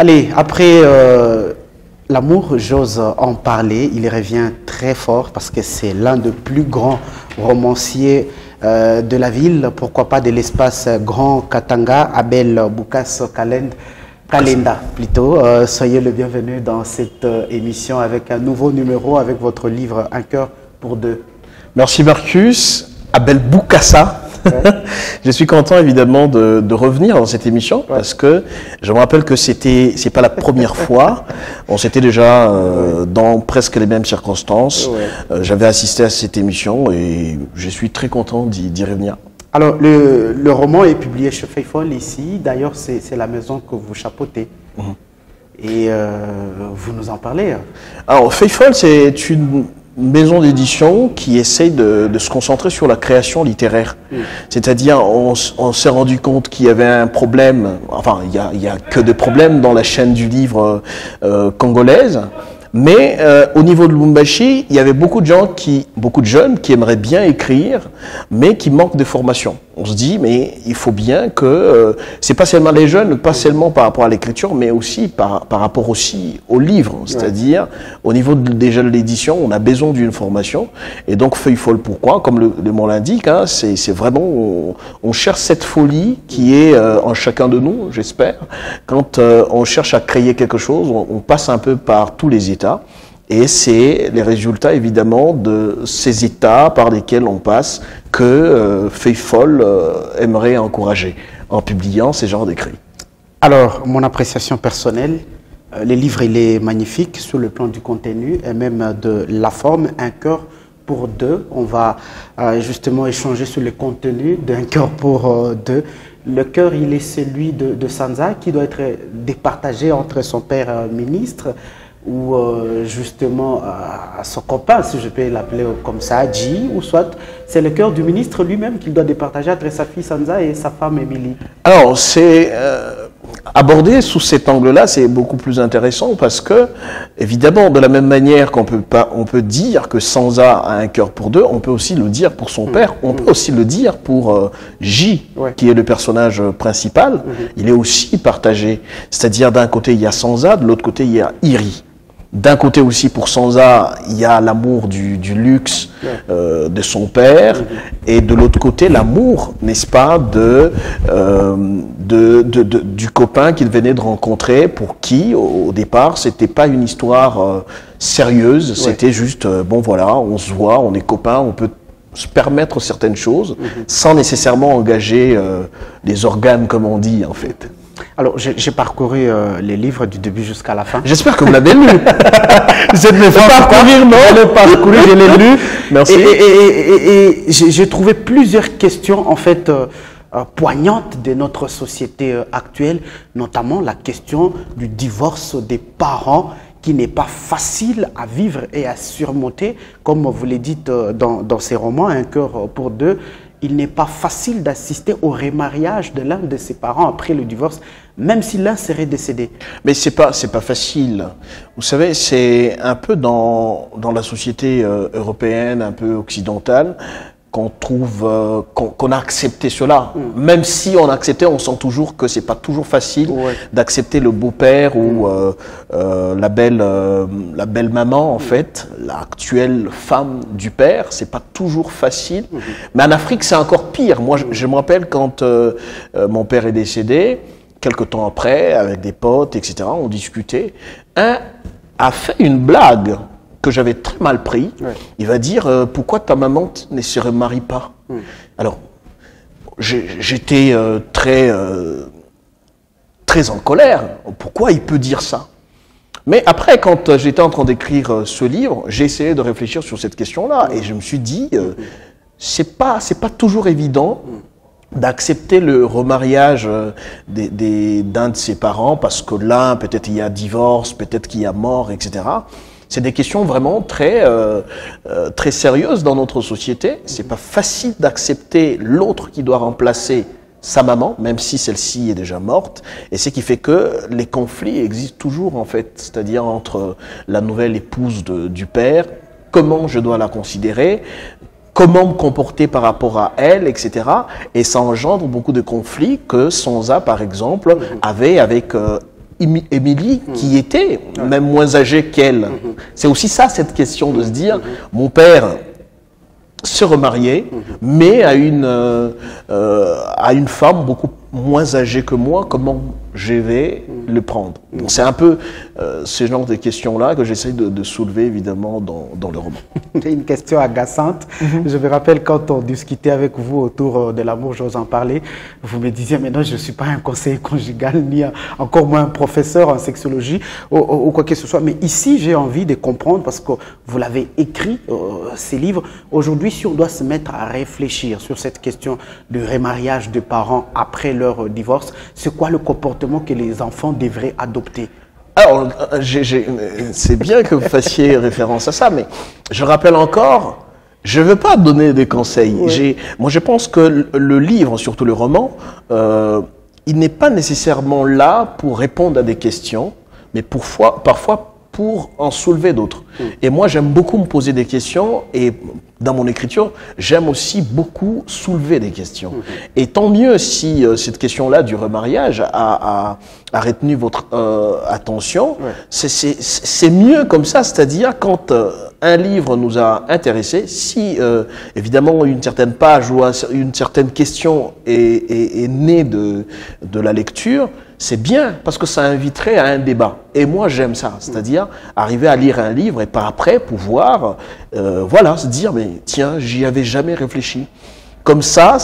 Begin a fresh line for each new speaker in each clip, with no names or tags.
Allez, après l'amour, j'ose en parler. Il revient très fort parce que c'est l'un des plus grands romanciers de la ville, pourquoi pas de l'espace Grand Katanga, Abel Boukas Kalenda plutôt. Soyez le bienvenu dans cette émission avec un nouveau numéro, avec votre livre Un cœur pour deux.
Merci Marcus. Abel Boukassa. Ouais. Je suis content évidemment de revenir dans cette émission parce que je me rappelle que c'est pas la première fois. On s'était déjà dans presque les mêmes circonstances. J'avais assisté à cette émission et je suis très content d'y revenir.
Alors le roman est publié chez Faithful ici. D'ailleurs c'est la maison que vous chapeautez. Et vous nous en parlez.
Alors Faithful, c'est une maison d'édition qui essaye de se concentrer sur la création littéraire. C'est-à-dire, on s'est rendu compte qu'il y avait un problème, enfin, il y a que des problèmes dans la chaîne du livre congolaise, mais au niveau de Lubumbashi, il y avait beaucoup de jeunes qui aimeraient bien écrire, mais qui manquent de formation. On se dit, mais il faut bien que c'est pas seulement les jeunes, pas seulement par rapport à l'écriture, mais aussi par rapport aussi au livre. C'est-à-dire, au niveau déjà de l'édition, on a besoin d'une formation. Et donc, Feuille folle, pourquoi? Comme le mot l'indique, hein, c'est vraiment, on cherche cette folie qui est en chacun de nous, j'espère. Quand on cherche à créer quelque chose, on passe un peu par tous les états. Et c'est les résultats, évidemment, de ces états par lesquels on passe que Faithful aimerait encourager en publiant ces genres d'écrits.
Alors, mon appréciation personnelle, le livre, il est magnifique sur le plan du contenu et même de la forme. Un cœur pour deux. On va justement échanger sur le contenu d'un cœur pour deux. Le cœur, il est celui de Sanza qui doit être départagé entre son père ministre ou justement à son copain, si je peux l'appeler comme ça, G, ou soit c'est le cœur du ministre lui-même qu'il doit départager entre sa fille Sanza et sa femme Émilie.
Alors, c'est abordé sous cet angle-là, c'est beaucoup plus intéressant parce que, évidemment, de la même manière qu'on peut dire que Sanza a un cœur pour deux, on peut aussi le dire pour son père, on peut aussi le dire pour J, qui est le personnage principal, il est aussi partagé. C'est-à-dire, d'un côté, il y a Sanza, de l'autre côté, il y a Iri. D'un côté aussi, pour Sanza, il y a l'amour du luxe de son père, et de l'autre côté, l'amour, n'est-ce pas, du copain qu'il venait de rencontrer, pour qui, au départ, c'était pas une histoire sérieuse, c'était juste, bon voilà, on se voit, on est copains, on peut se permettre certaines choses, sans nécessairement engager les organes, comme on dit, en fait.
Alors, j'ai parcouru les livres du début jusqu'à la fin.
J'espère que vous l'avez lu. Vous êtes me parcourir, non?
Je l'ai parcouru, je l'ai lu.
Merci.
Et j'ai trouvé plusieurs questions, en fait, poignantes de notre société actuelle, notamment la question du divorce des parents, qui n'est pas facile à vivre et à surmonter. Comme vous l'avez dit dans ces romans, Un cœur pour deux, il n'est pas facile d'assister au remariage de l'un de ses parents après le divorce, même si l'un serait décédé.
Mais c'est pas facile. Vous savez, c'est un peu dans la société européenne, un peu occidentale, qu'on trouve, qu'on a accepté cela. Même si on a accepté, on sent toujours que c'est pas toujours facile d'accepter le beau-père ou la belle maman, en fait, l'actuelle femme du père. C'est pas toujours facile. Mais en Afrique, c'est encore pire. Moi, je me rappelle quand mon père est décédé, quelque temps après, avec des potes, etc., on discutait. Un a fait une blague que j'avais très mal pris. Il va dire pourquoi ta maman ne se remarie pas. Alors j'étais très en colère. Pourquoi il peut dire ça? Mais après, quand j'étais en train d'écrire ce livre, j'ai essayé de réfléchir sur cette question-là et je me suis dit c'est pas toujours évident d'accepter le remariage d'un de ses parents parce que l'un, peut-être il y a divorce, peut-être qu'il y a mort, etc. C'est des questions vraiment très sérieuses dans notre société. C'est pas facile d'accepter l'autre qui doit remplacer sa maman, même si celle-ci est déjà morte. Et ce qui fait que les conflits existent toujours, en fait. C'est-à-dire entre la nouvelle épouse du père, comment je dois la considérer, comment me comporter par rapport à elle, etc. Et ça engendre beaucoup de conflits que Sanza, par exemple, avait avec Émilie, qui était même moins âgée qu'elle. C'est aussi ça, cette question de se dire, mon père se remarier, mais à une femme beaucoup moins âgée que moi, comment je vais le prendre? C'est un peu ce genre de questions-là que j'essaie de soulever, évidemment, dans le roman.
Une question agaçante. Je me rappelle quand on discutait avec vous autour de l'amour, j'ose en parler, vous me disiez, mais non, je ne suis pas un conseiller conjugal, ni encore moins un professeur en sexologie, ou quoi que ce soit. Mais ici, j'ai envie de comprendre, parce que vous l'avez écrit, ces livres. Aujourd'hui, si on doit se mettre à réfléchir sur cette question de remariage de parents après leur divorce, c'est quoi le comportement que les enfants devraient adopter?
Alors, c'est bien que vous fassiez référence à ça, mais je rappelle encore, je ne veux pas donner des conseils. Oui. Moi, je pense que le livre, surtout le roman, il n'est pas nécessairement là pour répondre à des questions, mais parfois pour en soulever d'autres. Et moi, j'aime beaucoup me poser des questions, et dans mon écriture, j'aime aussi beaucoup soulever des questions. Et tant mieux si cette question-là du remariage a retenu votre attention. C'est mieux comme ça, c'est-à-dire quand un livre nous a intéressés, si évidemment une certaine page ou une certaine question est née de la lecture, c'est bien, parce que ça inviterait à un débat. Et moi, j'aime ça, c'est-à-dire arriver à lire un livre et par après pouvoir, voilà, se dire, mais tiens, j'y avais jamais réfléchi. Comme ça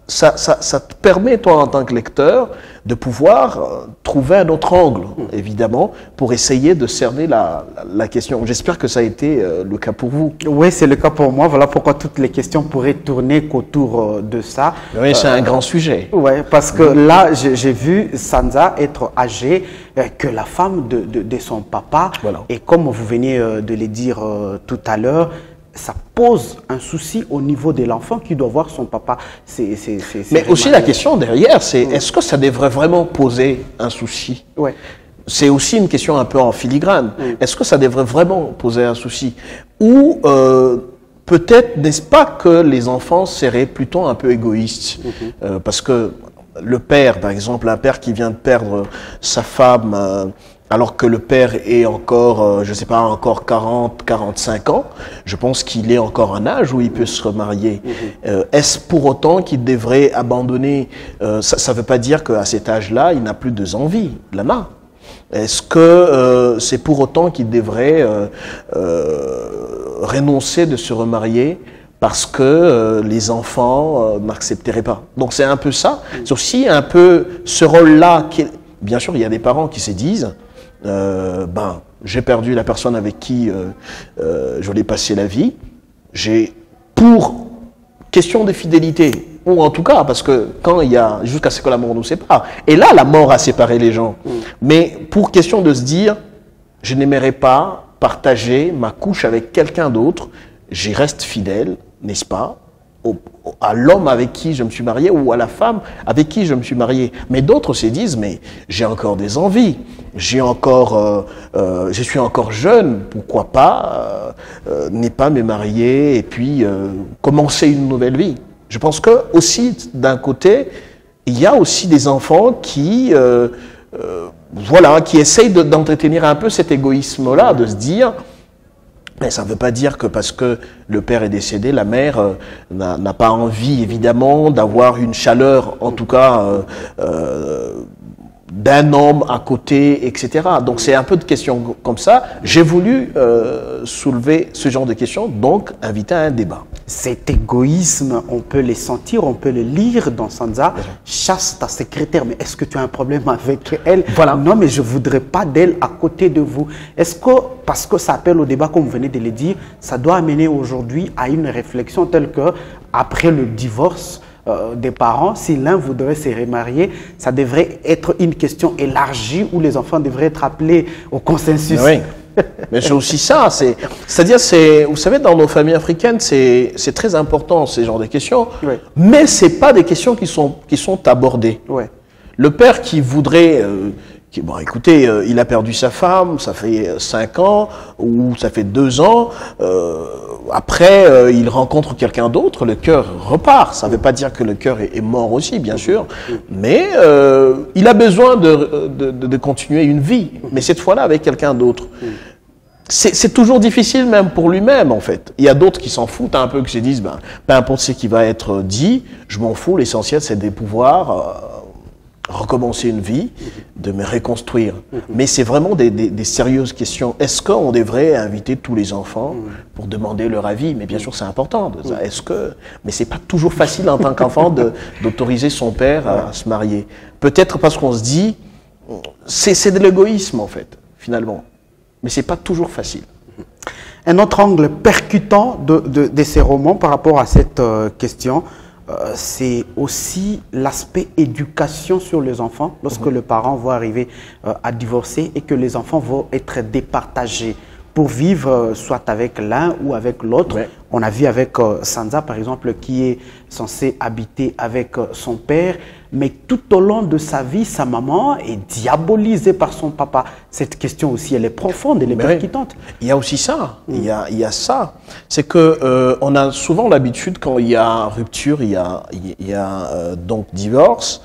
te permet, toi, en tant que lecteur, de pouvoir trouver un autre angle, évidemment, pour essayer de cerner la question. J'espère que ça a été le cas pour vous.
Oui, c'est le cas pour moi. Voilà pourquoi toutes les questions pourraient tourner qu'autour de ça.
Oui, c'est un grand sujet.
Oui, parce que là, j'ai vu Sanza être âgée que la femme de son papa. Voilà. Et comme vous veniez de le dire tout à l'heure, ça pose un souci au niveau de l'enfant qui doit voir son papa.
Mais aussi la question derrière, c'est est-ce que ça devrait vraiment poser un souci?
Ouais.
C'est aussi une question un peu en filigrane. Est-ce que ça devrait vraiment poser un souci? Ou peut-être, n'est-ce pas, que les enfants seraient plutôt un peu égoïstes? Parce que le père, par exemple, un père qui vient de perdre sa femme... alors que le père est encore, je ne sais pas, encore 40, 45 ans, je pense qu'il est encore un âge où il peut se remarier. Est-ce pour autant qu'il devrait abandonner? Ça ne veut pas dire qu'à cet âge-là, il n'a plus de envie. Il en a. Est-ce que c'est pour autant qu'il devrait renoncer de se remarier parce que les enfants n'accepteraient pas? Donc c'est un peu ça. C'est aussi un peu ce rôle-là. Bien sûr, il y a des parents qui se disent... j'ai perdu la personne avec qui je voulais passer la vie. Pour question de fidélité, ou en tout cas, parce que quand il y a, jusqu'à ce que la mort nous sépare, et là, la mort a séparé les gens. Mais pour question de se dire, je n'aimerais pas partager ma couche avec quelqu'un d'autre, j'y reste fidèle, n'est-ce pas, à l'homme avec qui je me suis marié ou à la femme avec qui je me suis marié. Mais d'autres se disent, mais j'ai encore des envies, je suis encore jeune, pourquoi pas ne pas me marier et puis commencer une nouvelle vie. Je pense que aussi, d'un côté, il y a aussi des enfants qui essayent d'entretenir un peu cet égoïsme-là, de se dire... Mais ça ne veut pas dire que parce que le père est décédé, la mère n'a pas envie, évidemment, d'avoir une chaleur, en tout cas, d'un homme à côté, etc. Donc c'est un peu de questions comme ça. J'ai voulu soulever ce genre de questions, donc inviter à un débat.
Cet égoïsme, on peut le sentir, on peut le lire dans Sanza. Chasse ta secrétaire, mais est-ce que tu as un problème avec elle? Voilà. Non, mais je ne voudrais pas d'elle à côté de vous. Est-ce que, parce que ça appelle au débat, comme vous venez de le dire, ça doit amener aujourd'hui à une réflexion telle que, après le divorce des parents, si l'un voudrait se remarier, ça devrait être une question élargie où les enfants devraient être appelés au consensus.
Oui. Mais c'est aussi ça, c'est-à-dire, vous savez, dans nos familles africaines, c'est très important, ces genres de questions, mais ce n'est pas des questions qui sont abordées. Le père qui voudrait... bon, écoutez, il a perdu sa femme, ça fait 5 ans, ou ça fait 2 ans. Après, il rencontre quelqu'un d'autre, le cœur repart. Ça ne veut pas dire que le cœur est mort aussi, bien sûr. Mais il a besoin de continuer une vie. Mais cette fois-là, avec quelqu'un d'autre. C'est toujours difficile même pour lui-même, en fait. Il y a d'autres qui s'en foutent un peu, qui se disent, ben, peu importe ce qui va être dit, je m'en fous, l'essentiel c'est de pouvoir recommencer une vie, de me reconstruire. Mais c'est vraiment des sérieuses questions. Est-ce qu'on devrait inviter tous les enfants pour demander leur avis? Mais bien sûr, c'est important. Est-ce que... Mais c'est pas toujours facile en tant qu'enfant d'autoriser son père à se marier. Peut-être parce qu'on se dit, c'est de l'égoïsme, en fait, finalement. Mais c'est pas toujours facile.
Un autre angle percutant de ces romans par rapport à cette question, c'est aussi l'aspect éducation sur les enfants. Lorsque le parent va arriver à divorcer et que les enfants vont être départagés pour vivre soit avec l'un ou avec l'autre. Ouais. On a vu avec Sanza, par exemple, qui est censé habiter avec son père, mais tout au long de sa vie, sa maman est diabolisée par son papa. Cette question aussi, elle est profonde, elle est percutante.
Il y a aussi ça, il y a ça. C'est que on a souvent l'habitude, quand il y a rupture, il y a donc divorce,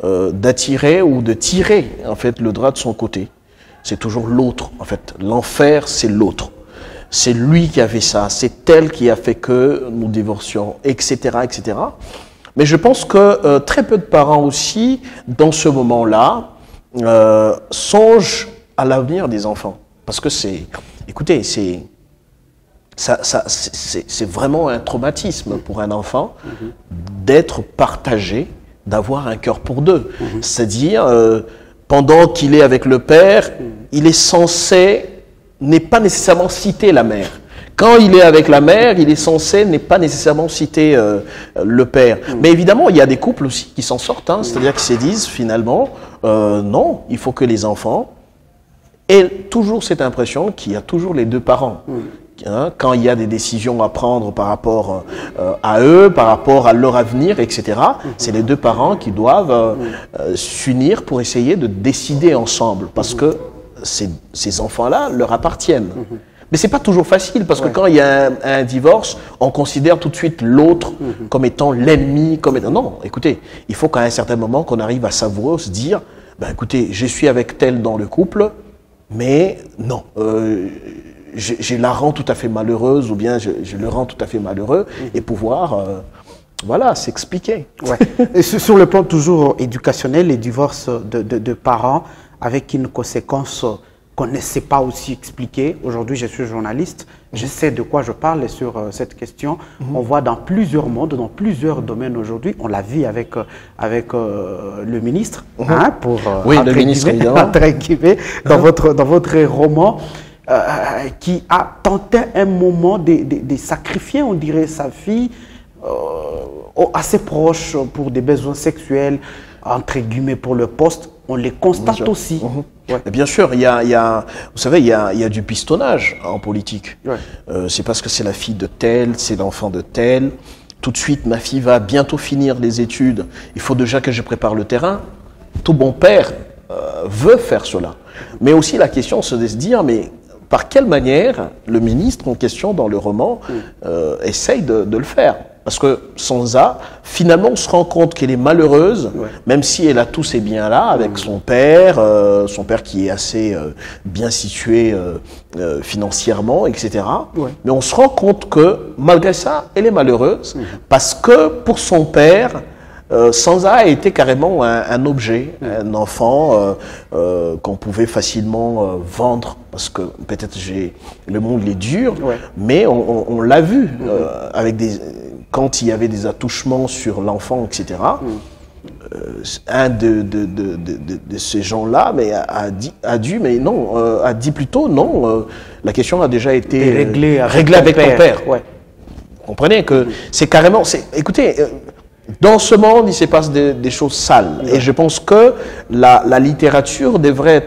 d'attirer ou de tirer en fait le drap de son côté. C'est toujours l'autre, en fait. L'enfer, c'est l'autre. C'est lui qui a fait ça, c'est elle qui a fait que nous divorcions, etc., etc. Mais je pense que très peu de parents aussi, dans ce moment-là, songent à l'avenir des enfants. Parce que écoutez, c'est vraiment un traumatisme pour un enfant d'être partagé, d'avoir un cœur pour deux. C'est-à-dire... pendant qu'il est avec le père, il est censé, n'est pas nécessairement citer la mère. Quand il est avec la mère, il est censé, n'est pas nécessairement citer le père. Mais évidemment, il y a des couples aussi qui s'en sortent, hein, c'est-à-dire qu'ils se disent finalement, non, il faut que les enfants aient toujours cette impression qu'il y a toujours les deux parents. Hein, quand il y a des décisions à prendre par rapport à eux, par rapport à leur avenir, etc., c'est les deux parents qui doivent s'unir pour essayer de décider ensemble, parce que ces enfants-là leur appartiennent. Mais c'est pas toujours facile, parce que quand il y a un divorce, on considère tout de suite l'autre comme étant l'ennemi, comme étant... Non, écoutez, il faut qu'à un certain moment qu'on arrive à savourer, se dire, ben, écoutez, je suis avec tel dans le couple, mais non, je la rends tout à fait malheureuse, ou bien je le rends tout à fait malheureux, et pouvoir, voilà, s'expliquer. Ouais.
Et sur le plan toujours éducationnel, les divorces de parents, avec une conséquence qu'on ne sait pas aussi expliquer. Aujourd'hui, je suis journaliste, je sais de quoi je parle sur cette question. On voit dans plusieurs mondes, dans plusieurs domaines aujourd'hui, on l'a vu avec le ministre, hein, pour
oui, le ministre, évidemment.
Dans votre roman, qui a tenté un moment de sacrifier, on dirait, sa fille assez proche pour des besoins sexuels, entre guillemets, pour le poste. On les constate aussi.
Ouais. Bien sûr, vous savez, il y a du pistonnage en politique. Ouais. C'est parce que c'est la fille de tel, c'est l'enfant de tel. Tout de suite, ma fille va bientôt finir les études. Il faut déjà que je prépare le terrain. Tout bon père veut faire cela. Mais aussi la question, c'est de se dire, mais par quelle manière le ministre en question dans le roman essaye de le faire? Parce que Sanza, finalement, on se rend compte qu'elle est malheureuse, même si elle a tous ces biens-là, avec son père qui est assez bien situé financièrement, etc. Mais on se rend compte que, malgré ça, elle est malheureuse, parce que pour son père, Sanza a été carrément un objet, un enfant qu'on pouvait facilement vendre, parce que peut-être le monde il est dur, mais on l'a vu avec quand il y avait des attouchements sur l'enfant, etc. Un de ces gens-là a dit plutôt non, la question a déjà été réglée avec ton père. Ouais. Vous comprenez que c'est carrément... Écoutez, dans ce monde, il se passe des choses sales. Et je pense que la littérature devrait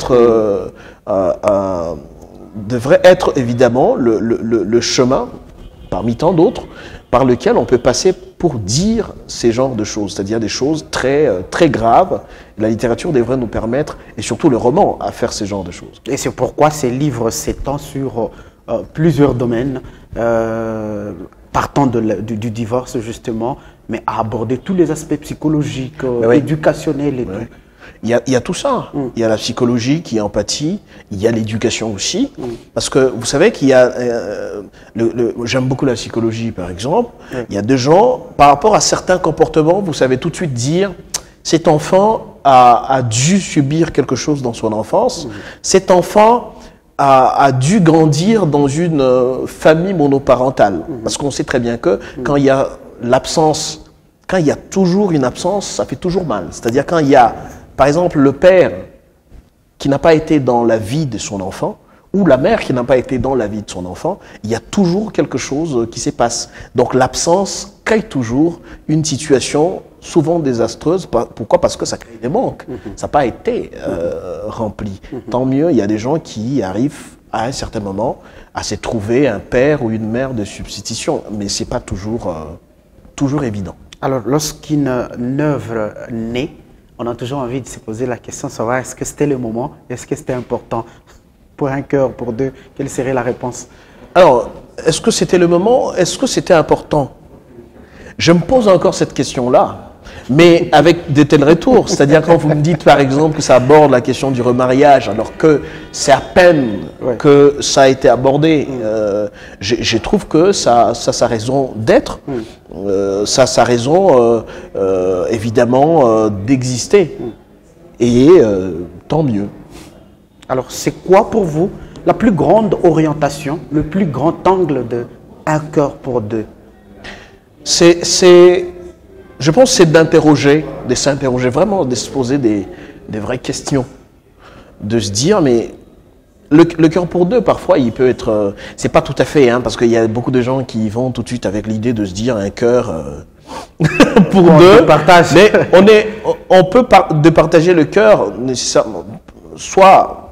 être évidemment le chemin, parmi tant d'autres, par lequel on peut passer pour dire ces genres de choses, c'est-à-dire des choses très graves. La littérature devrait nous permettre, et surtout le roman, à faire ces genres de choses.
Et c'est pourquoi ces livres s'étendent sur plusieurs domaines, partant du divorce justement, mais à aborder tous les aspects psychologiques, éducationnels et tout.
Il y a tout ça. Il y a la psychologie qui est empathie, il y a l'éducation aussi. Parce que vous savez qu'il y a... j'aime beaucoup la psychologie, par exemple. Il y a des gens, par rapport à certains comportements, vous savez tout de suite dire, cet enfant a dû subir quelque chose dans son enfance. Cet enfant a dû grandir dans une famille monoparentale. Parce qu'on sait très bien que quand il y a l'absence, quand il y a toujours une absence, ça fait toujours mal. C'est-à-dire quand il y a... Par exemple, le père qui n'a pas été dans la vie de son enfant, ou la mère qui n'a pas été dans la vie de son enfant, il y a toujours quelque chose qui se passe. Donc l'absence crée toujours une situation souvent désastreuse. Pourquoi? Parce que ça crée des manques. Ça n'a pas été rempli. Tant mieux, il y a des gens qui arrivent à un certain moment à se trouver un père ou une mère de substitution. Mais ce n'est pas toujours évident.
Alors, lorsqu'une œuvre naît, on a toujours envie de se poser la question de savoir est-ce que c'était le moment, est-ce que c'était important pour un cœur, pour deux, quelle serait la réponse?
Alors, est-ce que c'était le moment, est-ce que c'était important? Je me pose encore cette question-là, mais avec de tels retours. C'est-à-dire quand vous me dites par exemple que ça aborde la question du remariage, alors que c'est à peine que ça a été abordé, je trouve que ça a sa raison d'être. Ça a sa raison, évidemment, d'exister. Et tant mieux.
Alors, c'est quoi pour vous la plus grande orientation, le plus grand angle de Un cœur pour deux?
Je pense que c'est d'interroger, de s'interroger vraiment, de se poser des vraies questions. De se dire, mais le cœur pour deux, parfois, il peut être... c'est pas tout à fait, hein, parce qu'il y a beaucoup de gens qui vont tout de suite avec l'idée de se dire un cœur pour deux. Mais on peut de partager le cœur nécessairement, soit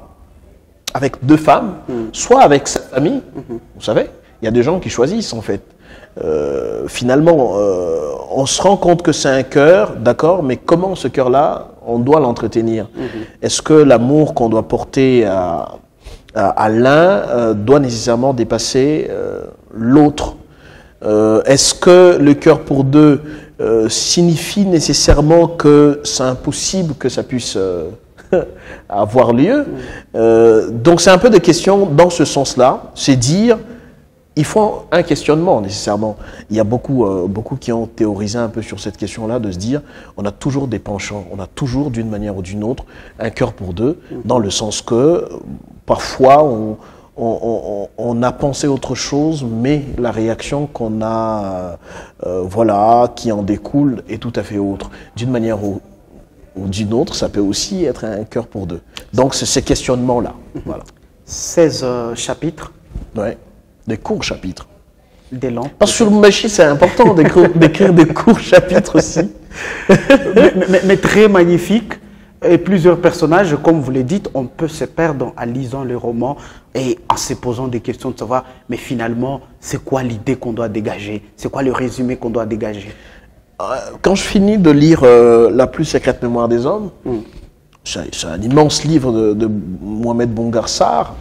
avec deux femmes, soit avec sa famille. Vous savez, il y a des gens qui choisissent, en fait. Finalement, on se rend compte que c'est un cœur, d'accord, mais comment ce cœur-là, on doit l'entretenir? Est-ce que l'amour qu'on doit porter à l'un doit nécessairement dépasser l'autre? Est-ce que le cœur pour deux signifie nécessairement que c'est impossible que ça puisse avoir lieu? Donc c'est un peu des questions dans ce sens-là, c'est dire... Il faut un questionnement nécessairement. Il y a beaucoup qui ont théorisé un peu sur cette question-là, de se dire on a toujours des penchants, on a toujours d'une manière ou d'une autre un cœur pour deux, dans le sens que parfois on a pensé autre chose, mais la réaction qu'on a, qui en découle est tout à fait autre. D'une manière ou d'une autre, ça peut aussi être un cœur pour deux. Donc c'est ces questionnements-là. Voilà.
16 chapitres.
Ouais. Des courts chapitres.
Des longs.
Parce que sur le Machi, c'est important d'écrire des courts chapitres aussi.
mais très magnifique. Et plusieurs personnages, comme vous le dites, on peut se perdre en lisant le roman et en se posant des questions de savoir, mais finalement, c'est quoi l'idée qu'on doit dégager? C'est quoi le résumé qu'on doit dégager?
Quand je finis de lire La plus secrète mémoire des hommes, c'est un immense livre de Mohamed Bongarsar,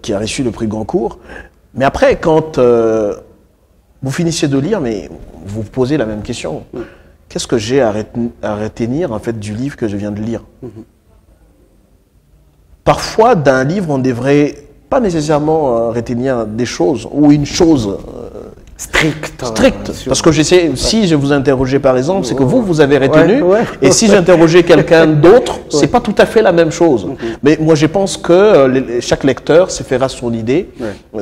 qui a reçu le prix Goncourt. Mais après, quand vous finissez de lire, mais vous vous posez la même question. Qu'est-ce que j'ai à retenir en fait du livre que je viens de lire? Parfois, d'un livre, on ne devrait pas nécessairement retenir des choses ou une chose stricte. Parce que si je vous interrogeais par exemple, c'est que vous avez retenu, et si j'interrogeais quelqu'un d'autre, c'est pas tout à fait la même chose. Mais moi je pense que chaque lecteur se fera son idée.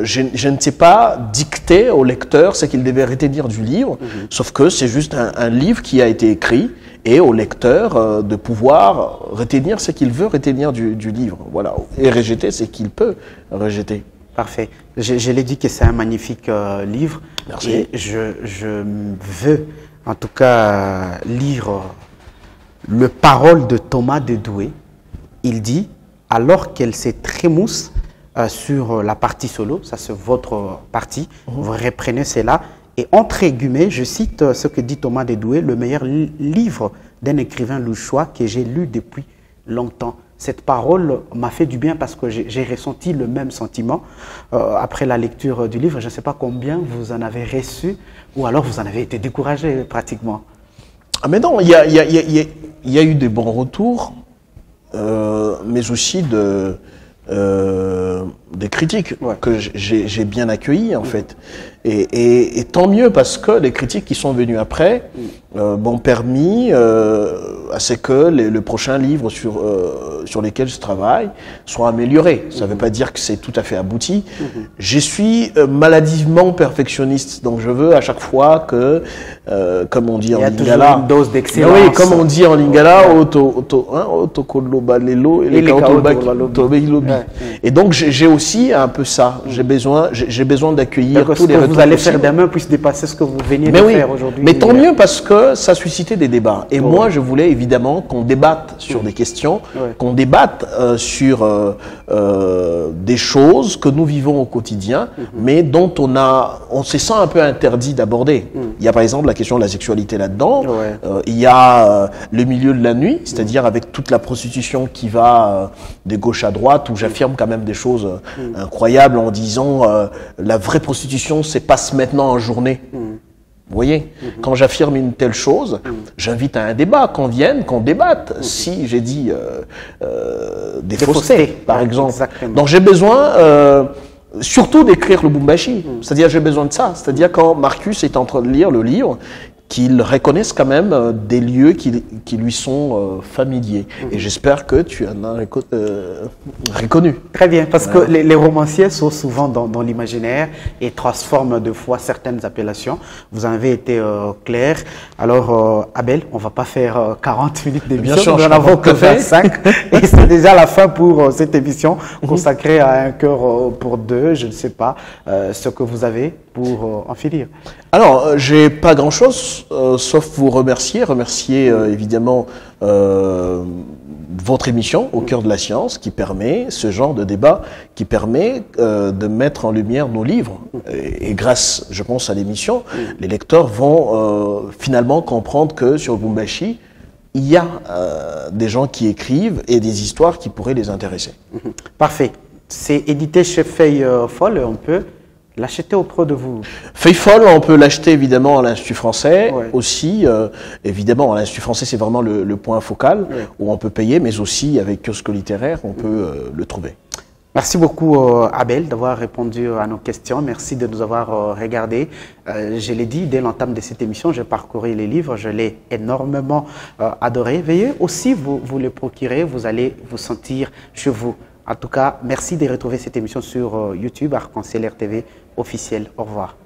Je ne sais pas dicter au lecteur ce qu'il devait retenir du livre, sauf que c'est juste un livre qui a été écrit, et au lecteur de pouvoir retenir ce qu'il veut retenir du livre. Voilà. Et rejeter ce qu'il peut rejeter.
Parfait. Je l'ai dit que c'est un magnifique livre.
Merci.
Et je veux, en tout cas, lire le parole de Thomas de Douai. Il dit, alors qu'elle se trémousse sur la partie solo, ça c'est votre partie, vous reprenez cela, Et entre guillemets, je cite ce que dit Thomas Dédoué, le meilleur livre d'un écrivain louchois que j'ai lu depuis longtemps. Cette parole m'a fait du bien parce que j'ai ressenti le même sentiment après la lecture du livre. Je ne sais pas combien vous en avez reçu ou alors vous en avez été découragé pratiquement.
Ah mais non, il y a eu des bons retours, mais aussi des critiques que j'ai bien accueillies en fait. Et tant mieux parce que les critiques qui sont venues après m'ont permis à ce que le prochain livre sur lesquels je travaille soit amélioré. Ça ne veut pas dire que c'est tout à fait abouti. Je suis maladivement perfectionniste, donc je veux à chaque fois que, comme on dit en lingala,
une dose d'excellence.
Oui, comme on dit en lingala, et donc j'ai aussi un peu ça. J'ai besoin d'accueillir tous les retours.
Vous allez faire demain puisse dépasser ce que vous venez de faire aujourd'hui.
Mais tant mieux parce que ça suscitait des débats. Et moi, je voulais évidemment qu'on débatte sur des questions, qu'on débatte sur des choses que nous vivons au quotidien, mais dont on se sent un peu interdit d'aborder. Il y a par exemple la question de la sexualité là-dedans. Il y a le milieu de la nuit, c'est-à-dire avec toute la prostitution qui va de gauche à droite, où j'affirme quand même des choses incroyables en disant la vraie prostitution, c'est passe maintenant en journée. Vous voyez, quand j'affirme une telle chose, j'invite à un débat, qu'on vienne, qu'on débatte. Si j'ai dit des faussetés, par exemple.
Exactement.
Donc j'ai besoin surtout d'écrire le Bumbashi. C'est-à-dire j'ai besoin de ça. C'est-à-dire quand Marcus est en train de lire le livre, qu'il reconnaisse quand même des lieux qui lui sont familiers. Et j'espère que tu en as reconnu.
Très bien, parce que les romanciers sont souvent dans l'imaginaire et transforment de fois certaines appellations. Vous en avez été clair. Alors, Abel, on ne va pas faire 40 minutes d'émission, nous n'en avons que 25. Et c'est déjà la fin pour cette émission consacrée à Un cœur pour deux. Je ne sais pas ce que vous avez pour en finir.
Alors, j'ai pas grand-chose, sauf vous remercier évidemment votre émission Au cœur de la science, qui permet ce genre de débat, qui permet de mettre en lumière nos livres. Et grâce, je pense, à l'émission, les lecteurs vont finalement comprendre que sur Bumbashi, il y a des gens qui écrivent et des histoires qui pourraient les intéresser.
Parfait. C'est édité chez Feuille Folle, on peut l'acheter auprès de vous.
Feuille Folle, on peut l'acheter évidemment à l'Institut français, aussi, évidemment, à l'Institut français, c'est vraiment le point focal où on peut payer, mais aussi avec kiosque littéraire, on peut le trouver.
Merci beaucoup Abel d'avoir répondu à nos questions. Merci de nous avoir regardés. Je l'ai dit dès l'entame de cette émission, j'ai parcouru les livres, je l'ai énormément adoré. Veuillez aussi vous les procurer, vous allez vous sentir chez vous. En tout cas, merci de retrouver cette émission sur YouTube, Arc-en-Ciel RTV officiel. Au revoir.